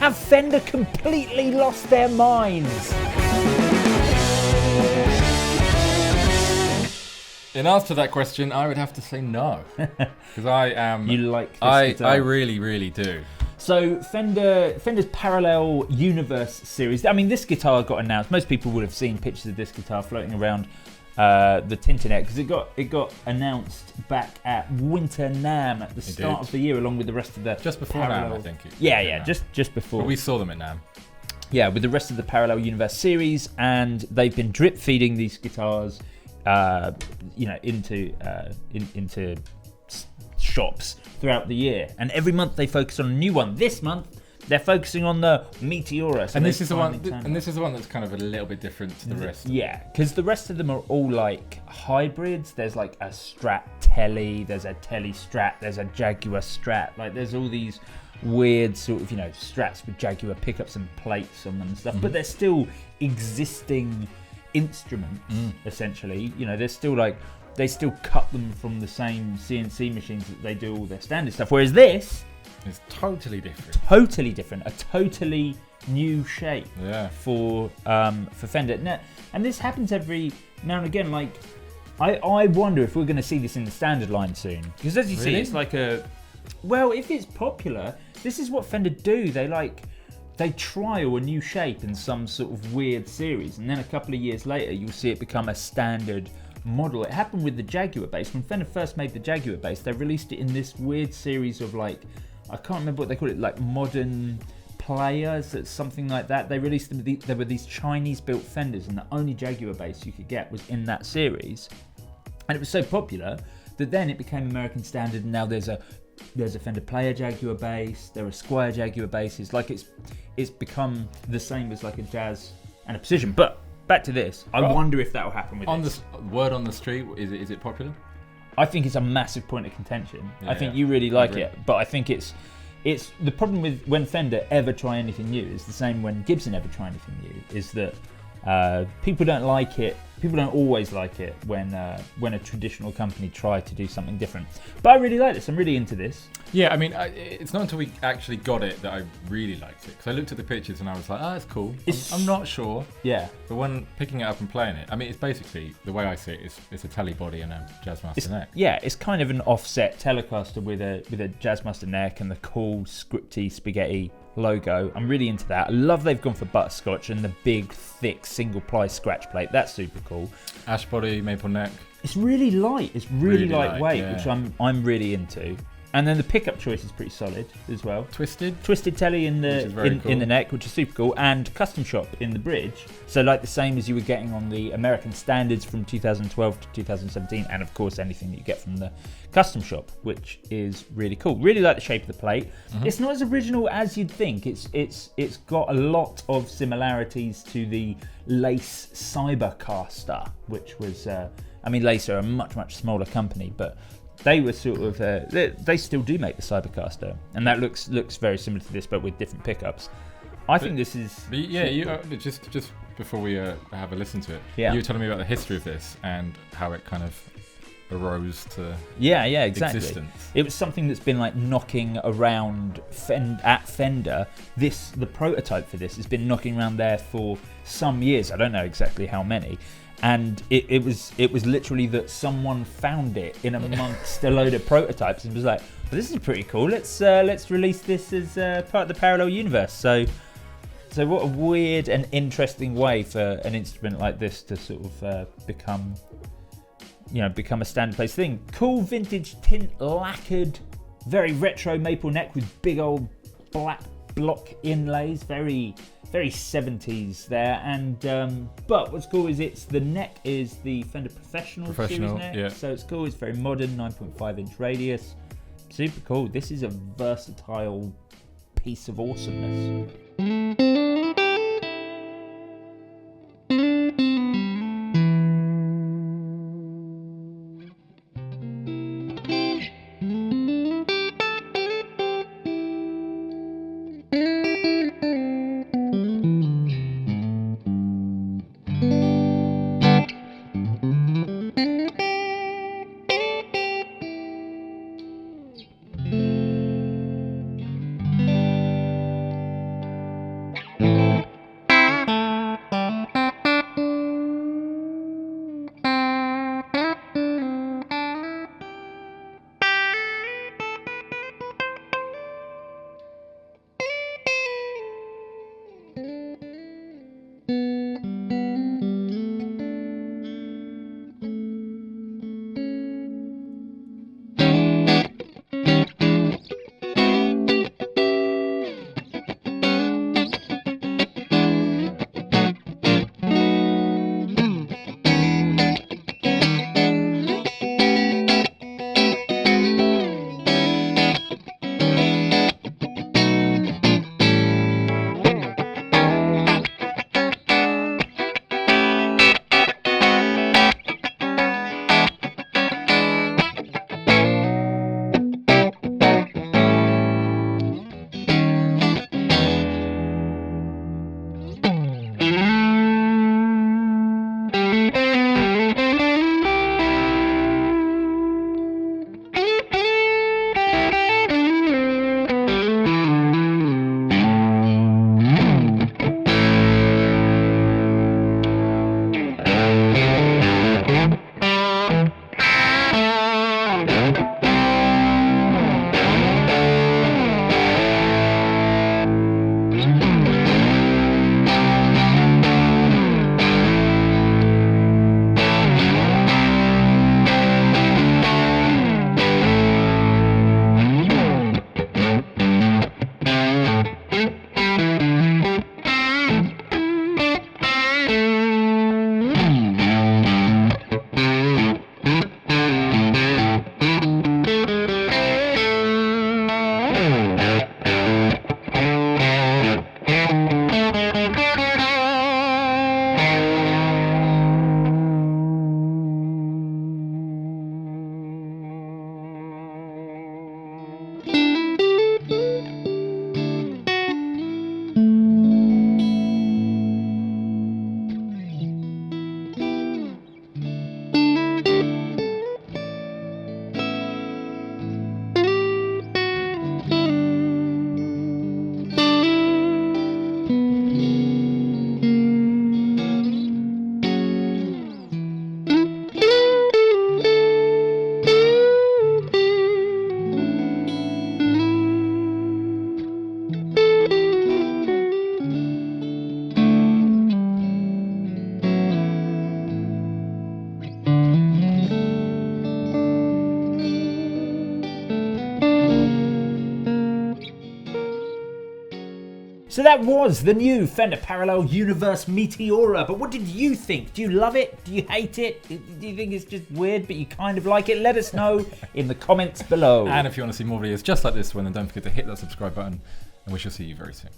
Have Fender completely lost their minds? In answer to that question, I would have to say no, because I am. You like this guitar? I really, really do. So Fender's Parallel Universe series. I mean, this guitar got announced. Most people would have seen pictures of this guitar floating around the Tinternet because it got announced back at Winter NAMM at the start of the year, along with the rest of the just before Parallel. NAMM, I think. Just before. But we saw them at NAMM. Yeah, with the rest of the Parallel Universe series, and they've been drip feeding these guitars, into shops throughout the year, and every month they focus on a new one. This month they're focusing on the Meteora, and this is the one. And this is the one that's kind of a little bit different to the rest. Yeah, because the rest of them are all like hybrids. There's like a Strat Tele, there's a Tele Strat, there's a Jaguar Strat. Like there's all these weird sort of Strats with Jaguar pickups and plates on them and stuff, but they're still existing instruments essentially. They're still like. They still cut them from the same CNC machines that they do all their standard stuff. Whereas this is totally different. A totally new shape for Fender. And this happens every now and again. Like, I wonder if we're going to see this in the standard line soon. Because as you see, it's like if it's popular, this is what Fender do. They trial a new shape in some sort of weird series, and then a couple of years later, you'll see it become a standard model. It happened with the Jaguar bass. When Fender first made the Jaguar bass, they released it in this weird series of I can't remember what they call it, like modern players, something like that. They released them. There were these Chinese-built Fenders, and the only Jaguar bass you could get was in that series. And it was so popular that then it became American standard. And now there's a Fender Player Jaguar bass. There are Squier Jaguar basses. Like it's become the same as like a Jazz and a Precision, but. Back to this. I wonder if that will happen with this. Word on the street, is it popular? I think it's a massive point of contention. I think you really like it, but I think it's the problem with when Fender ever try anything new is the same when Gibson ever try anything new, is that people don't like it. People don't always like it when a traditional company try to do something different. But I really like this. I'm really into this. Yeah, I mean, it's not until we actually got it that I really liked it. Because I looked at the pictures and I was like, oh, it's cool. I'm not sure. Yeah. But when picking it up and playing it, I mean, it's basically, the way I see it, it's a Tele body and a Jazzmaster neck. Yeah, it's kind of an offset Telecaster with a Jazzmaster neck and the cool scripty spaghetti logo. I'm really into that. I love they've gone for Butterscotch and the big, thick, single-ply scratch plate. That's super cool. Ash body, maple neck. It's really light. It's really lightweight, which I'm really into. And then the pickup choice is pretty solid as well. Twisted telly in the cool. in the neck, which is super cool, and custom shop in the bridge. So like the same as you were getting on the American standards from 2012 to 2017, and of course anything that you get from the custom shop, which is really cool. Really like the shape of the plate. It's not as original as you'd think. It's got a lot of similarities to the Lace Cybercaster, which was Lace are a much smaller company, but they were sort of they still do make the Cybercaster, and that looks very similar to this, but with different pickups. I think this is just before we have a listen to it. Yeah. You were telling me about the history of this and how it kind of arose to exactly. existence. It was something that's been like knocking around at Fender. The prototype for this has been knocking around there for some years. I don't know exactly how many. And it was literally that someone found it in amongst a load of prototypes and was like, well, this is pretty cool. Let's release this as part of the Parallel Universe. So what a weird and interesting way for an instrument like this to sort of become a standard place thing. Cool vintage tint lacquered, very retro maple neck with big old black block inlays, very 70s there, and but what's cool is the neck is the Fender Professional series neck, yeah. So it's cool. It's very modern, 9.5 inch radius, super cool. This is a versatile piece of awesomeness. So that was the new Fender Parallel Universe Meteora. But what did you think? Do you love it? Do you hate it? Do you think it's just weird, but you kind of like it? Let us know in the comments below. And if you want to see more videos just like this one, then don't forget to hit that subscribe button, and we shall see you very soon.